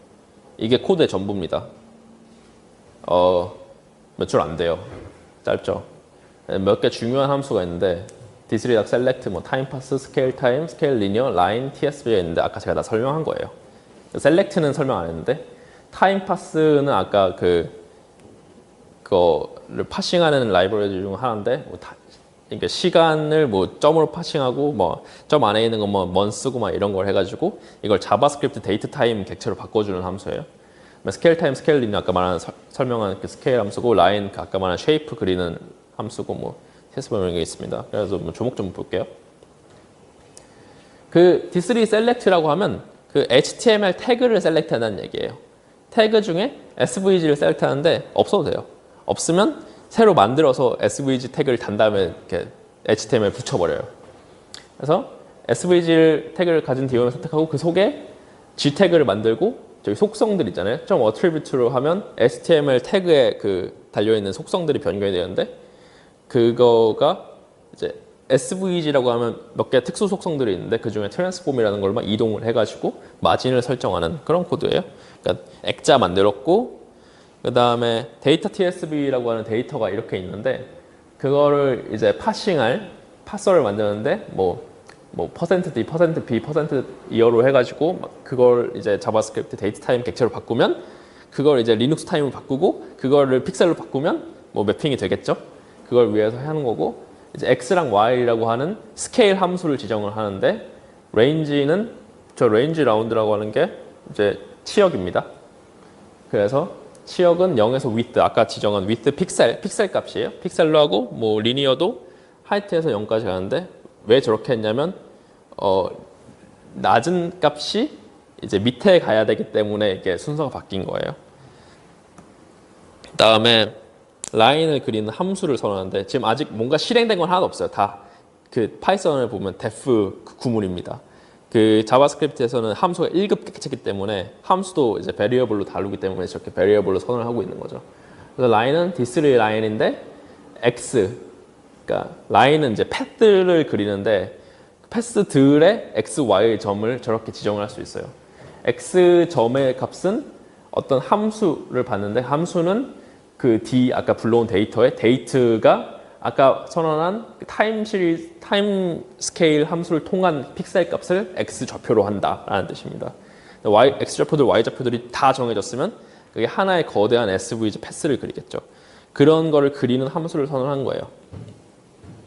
이게 코드의 전부입니다. 몇 줄 안 돼요. 짧죠. 몇 개 중요한 함수가 있는데 D3 select, 뭐 time pass, scale time, scale linear, line, TSV가 있는데 아까 제가 다 설명한 거예요. select는 설명 안 했는데 time pass는 아까 그거를 파싱하는 라이브러리 중 하나인데 그러니까 시간을 뭐 점으로 파싱하고 뭐 점 안에 있는 거 뭐 먼 쓰고 막 이런 걸 해가지고 이걸 자바스크립트 데이트 타임 객체로 바꿔주는 함수예요. 스케일 타임, 스케일 리니어 아까 말한 설명한 그 스케일 함수고, 라인 아까 말한 쉐이프 그리는 함수고, 뭐 테스트 이런 게 있습니다. 그래서 뭐 조목 좀 볼게요. 그 D3 select라고 하면 그 HTML 태그를 셀렉트한다는 얘기예요. 태그 중에 SVG를 셀렉트하는데 없어도 돼요. 없으면 새로 만들어서 SVG 태그를 단 다음에 이렇게 HTML 붙여버려요. 그래서 SVG 태그를 가진 DOM을 선택하고 그 속에 G 태그를 만들고, 저기 속성들 있잖아요. 좀 어트리뷰트로 하면 HTML 태그에 그 달려있는 속성들이 변경이 되는데, 그거가 이제 SVG라고 하면 몇 개 특수 속성들이 있는데 그 중에 트랜스폼이라는 걸 막 이동을 해가지고 마진을 설정하는 그런 코드예요. 그러니까 액자 만들었고, 그 다음에 데이터 TSV라고 하는 데이터가 이렇게 있는데 그거를 이제 파싱할 파서를 만드는데 뭐 %D, %B, %이어로 해가지고 그걸 이제 자바스크립트 데이트 타임 객체로 바꾸면 그걸 이제 리눅스 타임으로 바꾸고 그거를 픽셀로 바꾸면 뭐 매핑이 되겠죠. 그걸 위해서 하는 거고, 이제 X랑 Y라고 하는 스케일 함수를 지정을 하는데, 레인지는 저 레인지 라운드라고 하는 게 이제 치역입니다. 그래서 치역은 0에서 width, 아까 지정한 width 픽셀 값이에요. 픽셀로 하고 뭐 리니어도 하이트에서 0까지 가는데 왜 저렇게 했냐면 낮은 값이 이제 밑에 가야 되기 때문에 이게 순서가 바뀐 거예요. 그다음에 라인을 그리는 함수를 선언하는데 지금 아직 뭔가 실행된 건 하나도 없어요. 다 그 파이썬을 보면 def 구문입니다. 그 자바스크립트에서는 함수가 1급 객체이기 때문에 함수도 이제 베리어블로 다루기 때문에 저렇게 베리어블로 선언을 하고 있는 거죠. 그래서 라인은 디스리 라인인데 x, 그러니까 라인은 이제 패스를 그리는데 패스들의 x, y 점을 저렇게 지정을 할 수 있어요. x 점의 값은 어떤 함수를 봤는데 함수는 그 d 아까 불러온 데이터의 데이트가 아까 선언한 타임 스케일 함수를 통한 픽셀 값을 x 좌표로 한다라는 뜻입니다. x 좌표들, y 좌표들이 다 정해졌으면 그게 하나의 거대한 SVG 패스를 그리겠죠. 그런 거를 그리는 함수를 선언한 거예요.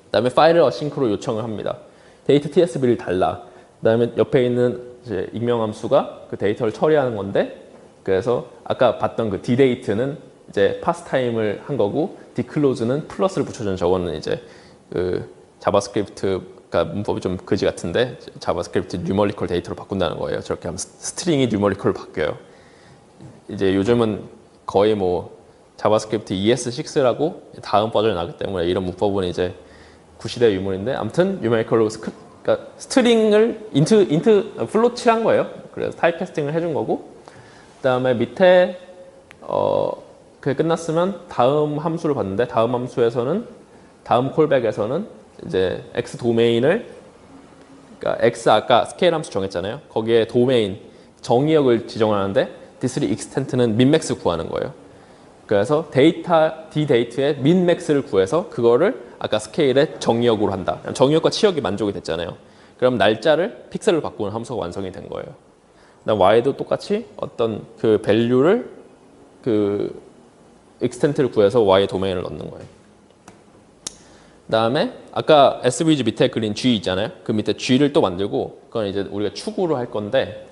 그다음에 파일을 어싱크로 요청을 합니다. 데이터 TSV를 달라. 그다음에 옆에 있는 이제 익명 함수가 그 데이터를 처리하는 건데, 그래서 아까 봤던 그 ddate는 이제 pass time을 한 거고, dclose는 플러스를 붙여준 저거는 이제 그 자바스크립트가 문법이 좀 그지 같은데 자바스크립트 뉴머리컬 데이터로 바꾼다는 거예요. 저렇게 하면 스트링이 뉴머리컬로 바뀌어요. 이제 요즘은 거의 뭐 자바스크립트 ES6라고 다음 버전이 나기 때문에 이런 문법은 이제 구시대 유물인데, 아무튼 뉴메리컬로 그러니까 스트링을 인트 플로트한 거예요. 그래서 타입 캐스팅을 해준 거고, 그다음에 밑에 그게 끝났으면 다음 함수를 봤는데, 다음 함수에서는 다음 콜백에서는 이제 x 도메인을, 그러니까 x 아까 스케일 함수 정했잖아요. 거기에 도메인 정의역을 지정하는데 디스리 익스텐트는 민맥스 구하는 거예요. 그래서 데이터 ddate의 민맥스를 구해서 그거를 아까 스케일의 정의역으로 한다. 정의역과 치역이 만족이 됐잖아요. 그럼 날짜를 픽셀로 바꾸는 함수가 완성이 된 거예요. 그다음 y도 똑같이 어떤 그 밸류를 그 익스텐트를 구해서 y 도메인을 넣는 거예요. 그다음에 아까 SVG 밑에 그린 G 있잖아요. 그 밑에 G를 또 만들고, 그건 이제 우리가 축으로 할 건데,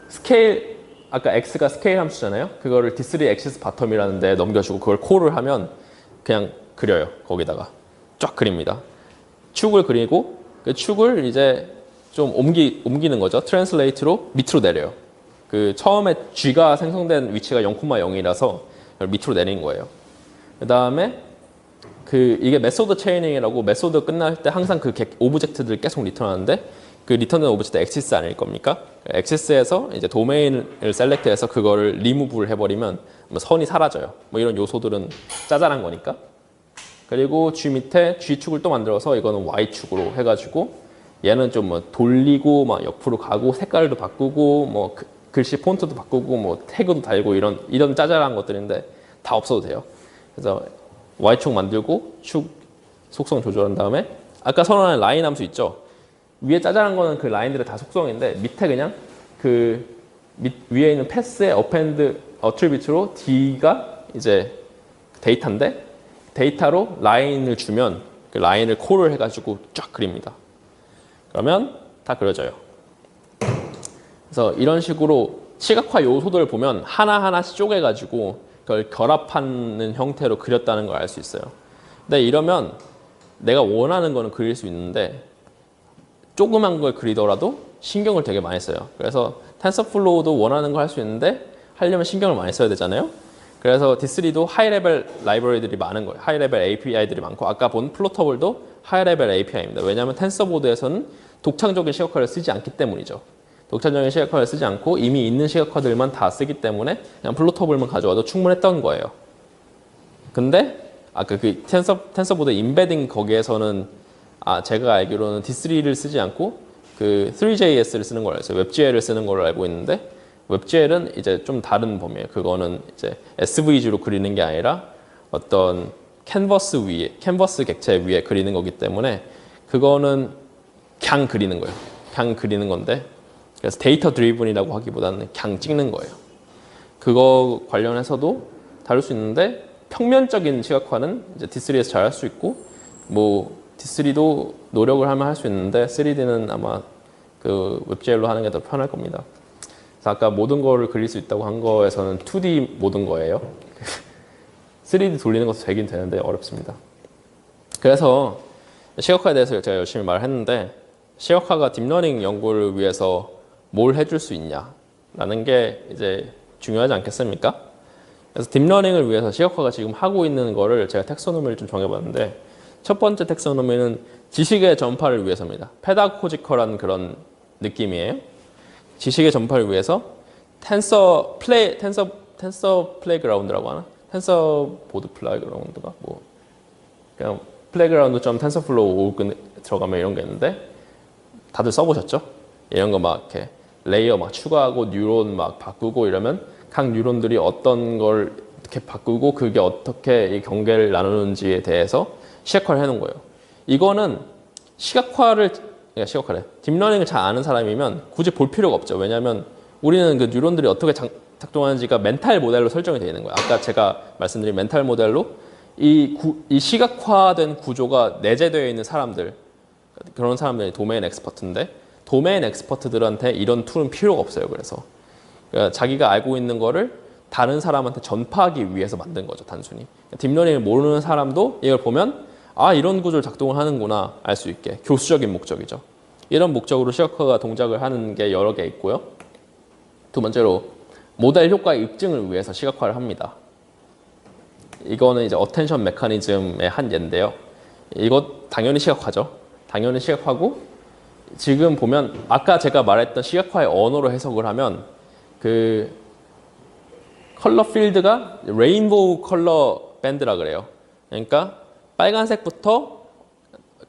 스케일 아까 x가 스케일 함수잖아요. 그거를 디스리 액시스 바텀이라는 데 넘겨주고 그걸 콜을 하면 그냥 그려요. 거기다가 쫙 그립니다. 축을 그리고 그 축을 이제 좀 옮기는 거죠. 트랜슬레이트로 밑으로 내려요. 그 처음에 G가 생성된 위치가 0,0이라서 밑으로 내린 거예요. 그 다음에 그 이게 메소드 체이닝이라고, 메소드 끝날 때 항상 그 오브젝트들을 계속 리턴하는데, 그 리턴된 오브젝트 엑시스 아닐 겁니까? 엑시스에서 이제 도메인을 셀렉트해서 그거를 리무브를 해버리면 뭐 선이 사라져요. 뭐 이런 요소들은 짜잘한 거니까. 그리고 G 밑에 G축을 또 만들어서 이거는 Y축으로 해가지고 얘는 좀 뭐 돌리고 막 옆으로 가고 색깔도 바꾸고 뭐 글씨 폰트도 바꾸고 뭐 태그도 달고 이런 짜잘한 것들인데 다 없어도 돼요. 그래서 Y축 만들고 축 속성 조절한 다음에 아까 선언한 라인 함수 있죠? 위에 짜잘한 거는 그 라인들의 다 속성인데, 밑에 그냥 그 위에 있는 패스의 어펜드 어트리뷰트로 D가 이제 데이터인데, 데이터로 라인을 주면 그 라인을 콜을 해가지고 쫙 그립니다. 그러면 다 그려져요. 그래서 이런 식으로 시각화 요소들을 보면 하나하나씩 쪼개가지고 그걸 결합하는 형태로 그렸다는 걸 알 수 있어요. 근데 이러면 내가 원하는 거는 그릴 수 있는데 조그만 걸 그리더라도 신경을 되게 많이 써요. 그래서 텐서플로우도 원하는 걸 할 수 있는데 하려면 신경을 많이 써야 되잖아요. 그래서 디스리도 하이레벨 라이브러리들이 많은 거예요. 하이레벨 API들이 많고, 아까 본 플로터블도 하이레벨 API입니다. 왜냐하면 텐서보드에서는 독창적인 시각화를 쓰지 않기 때문이죠. 독창적인 시각화를 쓰지 않고 이미 있는 시각화들만 다 쓰기 때문에 그냥 플로터블만 가져와도 충분했던 거예요. 근데 아까 그 텐서보드 임베딩 거기에서는 제가 알기로는 D3를 쓰지 않고 그 3JS를 쓰는 걸 알았어요. 웹GL을 쓰는 걸로 알고 있는데, 웹GL은 이제 좀 다른 범위예요. 그거는 이제 SVG로 그리는 게 아니라 어떤 캔버스 객체 위에 그리는 거기 때문에 그거는 그냥 그리는 거예요. 그냥 그리는 건데, 그래서 데이터 드리븐이라고 하기보다는 그냥 찍는 거예요. 그거 관련해서도 다룰 수 있는데, 평면적인 시각화는 이제 D3에서 잘 할 수 있고, 뭐 D3도 노력을 하면 할 수 있는데 3D는 아마 그 웹젤로 하는 게 더 편할 겁니다. 그래서 아까 모든 거를 그릴 수 있다고 한 거에서는 2D 모든 거예요. 3D 돌리는 것도 되긴 되는데 어렵습니다. 그래서 시각화에 대해서 제가 열심히 말했는데, 시각화가 딥러닝 연구를 위해서 뭘 해줄 수 있냐라는 게 이제 중요하지 않겠습니까? 그래서 딥러닝을 위해서 시각화가 지금 하고 있는 거를 제가 텍소노미를 좀 정해봤는데 첫 번째 텍소노미는 지식의 전파를 위해서입니다. 페다고지컬한 그런 느낌이에요. 지식의 전파를 위해서 텐서 플레이그라운드라고 하나? 텐서 보드 플레이그라운드가 뭐 그냥 플레이그라운드.점 텐서플로우 들어가면 이런 게 있는데 다들 써보셨죠? 이런 거 막 이렇게 레이어 막 추가하고 뉴런 막 바꾸고 이러면 각 뉴런들이 어떤 걸 어떻게 바꾸고 그게 어떻게 이 경계를 나누는지에 대해서 시각화를 해놓은 거예요. 이거는 시각화래. 딥러닝을 잘 아는 사람이면 굳이 볼 필요가 없죠. 왜냐하면 우리는 그 뉴런들이 어떻게 작동하는지가 멘탈 모델로 설정이 되어 있는 거예요. 아까 제가 말씀드린 멘탈 모델로 이 시각화된 구조가 내재되어 있는 사람들, 그런 사람들이 도메인 엑스퍼트인데 도메인 엑스퍼트들한테 이런 툴은 필요가 없어요. 그러니까 자기가 알고 있는 거를 다른 사람한테 전파하기 위해서 만든 거죠. 단순히. 딥러닝을 모르는 사람도 이걸 보면 아 이런 구조를 작동을 하는구나 알 수 있게 교수적인 목적이죠. 이런 목적으로 시각화가 동작을 하는 게 여러 개 있고요. 두 번째로 모델 효과의 입증을 위해서 시각화를 합니다. 이거는 이제 어텐션 메커니즘의 한 예인데요. 이거 당연히 시각화죠. 당연히 시각화고 지금 보면 아까 제가 말했던 시각화의 언어로 해석을 하면 그 컬러 필드가 레인보우 컬러 밴드라 그래요. 그러니까 빨간색부터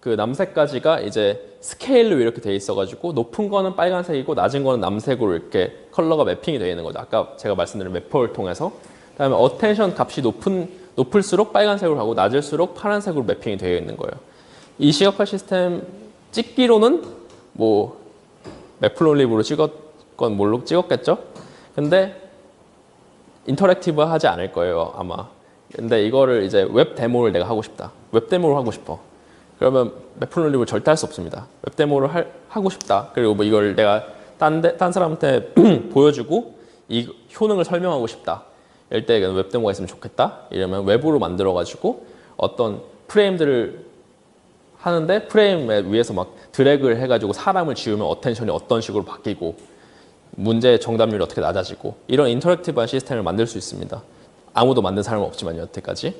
그 남색까지가 이제 스케일로 이렇게 돼 있어가지고 높은 거는 빨간색이고 낮은 거는 남색으로 이렇게 컬러가 매핑이 되어 있는 거죠. 아까 제가 말씀드린 매퍼를 통해서. 그다음에 어텐션 값이 높을수록 빨간색으로 하고 낮을수록 파란색으로 매핑이 되어 있는 거예요. 이 시각화 시스템 찍기로는 뭐 매플롤립으로 찍었건 뭘로 찍었겠죠? 근데 인터랙티브 하지 않을 거예요, 아마. 근데 이거를 이제 웹 데모를 내가 하고 싶다. 웹 데모를 하고 싶어. 그러면 매플롤립을 절대 할 수 없습니다. 웹 데모를 하고 싶다. 그리고 뭐 이걸 내가 딴 사람한테 보여주고 이 효능을 설명하고 싶다. 이럴 때 웹 데모가 있으면 좋겠다. 이러면 웹으로 만들어가지고 어떤 프레임들을 하는데 프레임에 위에서 막 드래그를 해가지고 사람을 지우면 어텐션이 어떤 식으로 바뀌고 문제의 정답률이 어떻게 낮아지고 이런 인터랙티브한 시스템을 만들 수 있습니다. 아무도 만든 사람은 없지만 여태까지.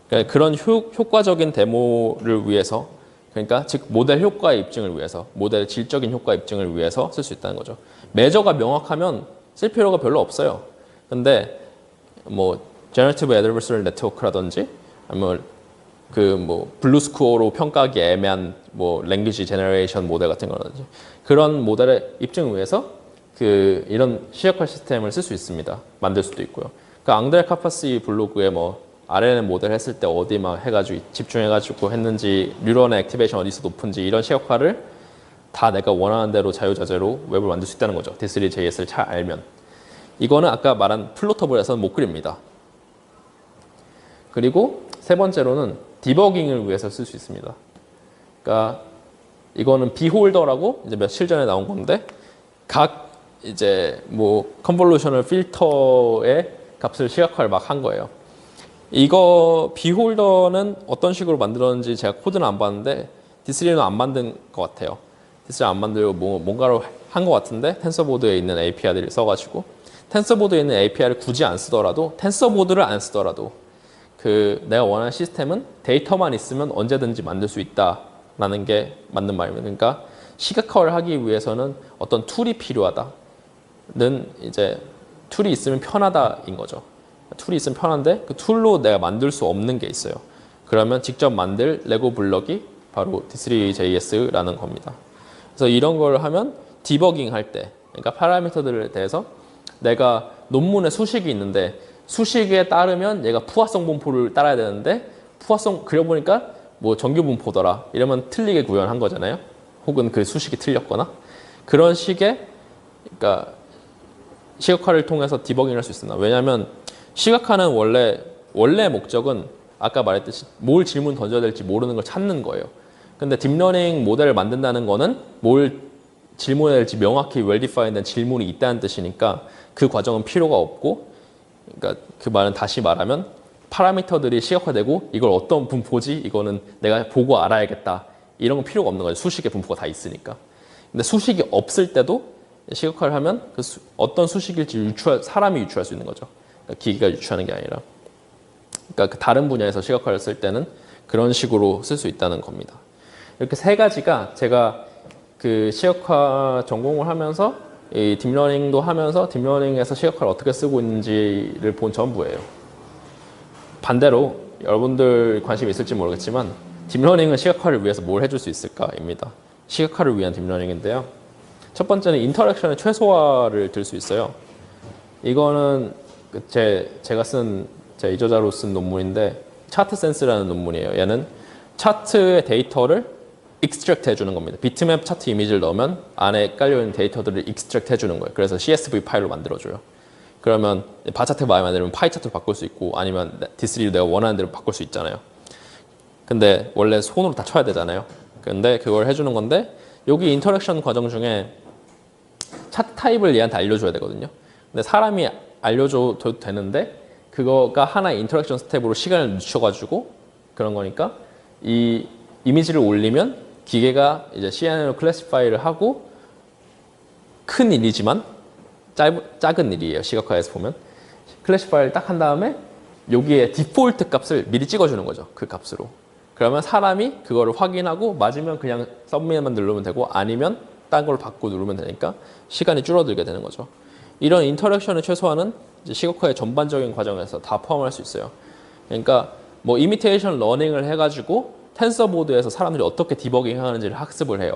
그러니까 그런 효과적인 데모를 위해서 그러니까 즉 모델 효과 입증을 위해서 모델 질적인 효과 입증을 위해서 쓸 수 있다는 거죠. 매저가 명확하면 쓸 필요가 별로 없어요. 근데 뭐 Generative Adversarial Network라든지 아니면 그 뭐 블루스코어로 평가하기 애매한 뭐 랭귀지 제너레이션 모델 같은 거라든지 그런 모델의 입증을 위해서 그 이런 시각화 시스템을 쓸 수 있습니다. 만들 수도 있고요. 그 앙드레 카파시 블로그에 뭐 RNN 모델 했을 때 어디 막 해가지고 집중해가지고 했는지 뉴런의 액티베이션 어디서 높은지 이런 시각화를 다 내가 원하는 대로 자유자재로 웹을 만들 수 있다는 거죠. D3JS를 잘 알면. 이거는 아까 말한 플로터블에서는 못 그립니다. 그리고 세 번째로는 디버깅을 위해서 쓸 수 있습니다. 그러니까 이거는 비홀더라고 이제 며칠 전에 나온 건데 각 이제 뭐 컨볼루셔널 필터의 값을 시각화를 막 한 거예요. 이거 비홀더는 어떤 식으로 만들었는지 제가 코드는 안 봤는데 D3는 안 만든 것 같아요. D3 안 만들고 뭔가로 한 것 같은데 텐서보드에 있는 API들을 써가지고 텐서보드에 있는 API를 굳이 안 쓰더라도 텐서보드를 안 쓰더라도 그 내가 원하는 시스템은 데이터만 있으면 언제든지 만들 수 있다라는 게 맞는 말입니다. 그러니까 시각화를 하기 위해서는 어떤 툴이 필요하다는 이제 툴이 있으면 편하다인 거죠. 툴이 있으면 편한데 그 툴로 내가 만들 수 없는 게 있어요. 그러면 직접 만들 레고 블럭이 바로 D3JS라는 겁니다. 그래서 이런 걸 하면 디버깅 할 때 그러니까 파라미터들에 대해서 내가 논문에 수식이 있는데 수식에 따르면 얘가 푸화성 분포를 따라야 되는데 푸화성 그려보니까 뭐 정규 분포더라 이러면 틀리게 구현한 거잖아요. 혹은 그 수식이 틀렸거나 그런 식의 그러니까 시각화를 통해서 디버깅을 할 수 있습니다. 왜냐하면 시각화는 원래 목적은 아까 말했듯이 뭘 질문 던져야 될지 모르는 걸 찾는 거예요. 근데 딥러닝 모델을 만든다는 거는 뭘 질문해야 될지 명확히 웰디파인된 질문이 있다는 뜻이니까 그 과정은 필요가 없고 그러니까 그 말은 다시 말하면 파라미터들이 시각화되고 이걸 어떤 분포지 이거는 내가 보고 알아야겠다 이런 건 필요가 없는 거죠. 수식의 분포가 다 있으니까. 근데 수식이 없을 때도 시각화를 하면 어떤 수식일지 사람이 유추할 수 있는 거죠. 그러니까 기계가 유추하는 게 아니라. 그러니까 그 다른 분야에서 시각화를 쓸 때는 그런 식으로 쓸 수 있다는 겁니다. 이렇게 세 가지가 제가 그 시각화 전공을 하면서 이 딥러닝도 하면서 딥러닝에서 시각화를 어떻게 쓰고 있는지를 본 전부예요. 반대로 여러분들 관심이 있을지 모르겠지만 딥러닝은 시각화를 위해서 뭘 해줄 수 있을까입니다. 시각화를 위한 딥러닝인데요. 첫 번째는 인터랙션의 최소화를 들 수 있어요. 이거는 제가 쓴 제 이저자로 쓴 논문인데 차트 센스라는 논문이에요. 얘는 차트의 데이터를 익스트랙트 해주는 겁니다. 비트맵 차트 이미지를 넣으면 안에 깔려있는 데이터들을 익스트랙트 해주는 거예요. 그래서 CSV 파일로 만들어줘요. 그러면 바 차트 마음에 안 들면 파이 차트로 바꿀 수 있고 아니면 D3로 내가 원하는 대로 바꿀 수 있잖아요. 근데 원래 손으로 다 쳐야 되잖아요. 근데 그걸 해주는 건데 여기 인터랙션 과정 중에 차트 타입을 얘한테 알려줘야 되거든요. 근데 사람이 알려줘도 되는데 그거가 하나의 인터랙션 스텝으로 시간을 늦춰가지고 그런 거니까 이 이미지를 올리면 기계가 이제 CNN으로 클래시파이를 하고 큰 일이지만 작은 일이에요. 시각화에서 보면 클래시파이를 딱 한 다음에 여기에 디폴트 값을 미리 찍어주는 거죠. 그 값으로. 그러면 사람이 그거를 확인하고 맞으면 그냥 서브밋만 누르면 되고 아니면 딴 걸로 바꾸고 누르면 되니까 시간이 줄어들게 되는 거죠. 이런 인터랙션의 최소화는 이제 시각화의 전반적인 과정에서 다 포함할 수 있어요. 그러니까 뭐 이미테이션 러닝을 해가지고 텐서보드에서 사람들이 어떻게 디버깅 하는지를 학습을 해요.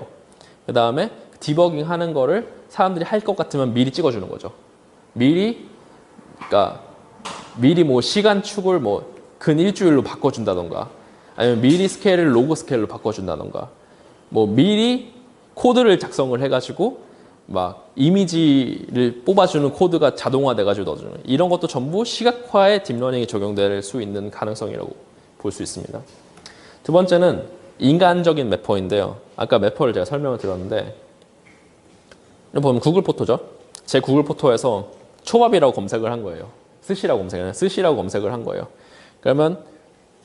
그 다음에 디버깅 하는 거를 사람들이 할 것 같으면 미리 찍어주는 거죠. 그러니까 미리 뭐 시간축을 뭐 근 일주일로 바꿔준다던가 아니면 미리 스케일을 로그 스케일로 바꿔준다던가 뭐 미리 코드를 작성을 해가지고 막 이미지를 뽑아주는 코드가 자동화돼가지고 넣어주는 이런 것도 전부 시각화에 딥러닝이 적용될 수 있는 가능성이라고 볼 수 있습니다. 두 번째는 인간적인 매퍼인데요. 아까 매퍼를 제가 설명을 드렸는데 보면 구글 포토죠. 제 구글 포토에서 초밥이라고 검색을 한 거예요. 스시라고 검색을 한 거예요. 그러면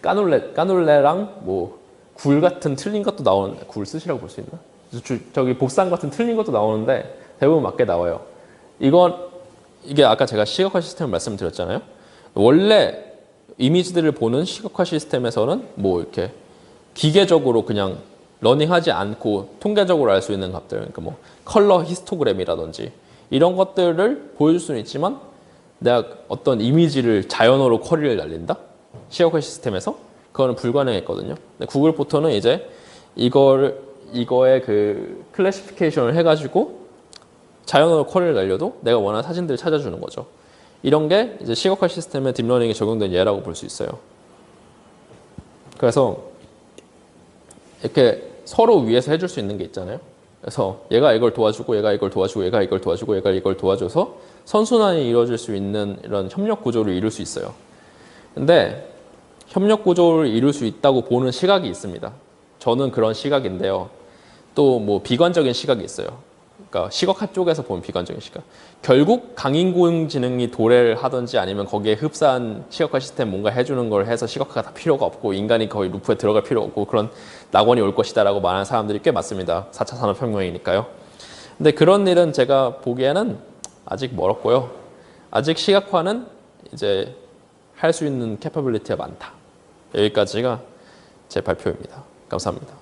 까눌레랑 뭐 굴 같은 틀린 것도 나오는 굴 스시라고 볼 수 있나? 저기 보쌈 같은 틀린 것도 나오는데 대부분 맞게 나와요. 이게 아까 제가 시각화 시스템을 말씀드렸잖아요. 원래 이미지들을 보는 시각화 시스템에서는 뭐 이렇게 기계적으로 그냥 러닝하지 않고 통계적으로 알 수 있는 값들, 그러니까 뭐 컬러 히스토그램이라든지 이런 것들을 보여줄 수는 있지만 내가 어떤 이미지를 자연어로 쿼리를 날린다? 시각화 시스템에서 그거는 불가능했거든요. 근데 구글 포토는 이제 이거의 그 클래시피케이션을 해가지고 자연어로 쿼리를 날려도 내가 원하는 사진들을 찾아주는 거죠. 이런 게 이제 시각화 시스템에 딥러닝이 적용된 예라고 볼 수 있어요. 그래서 이렇게 서로 위에서 해줄 수 있는 게 있잖아요. 그래서 얘가 이걸 도와주고 얘가 이걸 도와주고 얘가 이걸 도와주고 얘가 이걸 도와줘서 선순환이 이루어질 수 있는 이런 협력 구조를 이룰 수 있어요. 근데 협력 구조를 이룰 수 있다고 보는 시각이 있습니다. 저는 그런 시각인데요. 또 뭐 비관적인 시각이 있어요. 그러니까 시각화 쪽에서 보면 비관적인 시각. 결국 강인공지능이 도래를 하든지 아니면 거기에 흡사한 시각화 시스템 뭔가 해주는 걸 해서 시각화가 다 필요가 없고 인간이 거의 루프에 들어갈 필요 없고 그런 낙원이 올 것이다라고 말하는 사람들이 꽤 많습니다. 4차 산업혁명이니까요. 근데 그런 일은 제가 보기에는 아직 멀었고요. 아직 시각화는 이제 할 수 있는 캐퍼빌리티가 많다. 여기까지가 제 발표입니다. 감사합니다.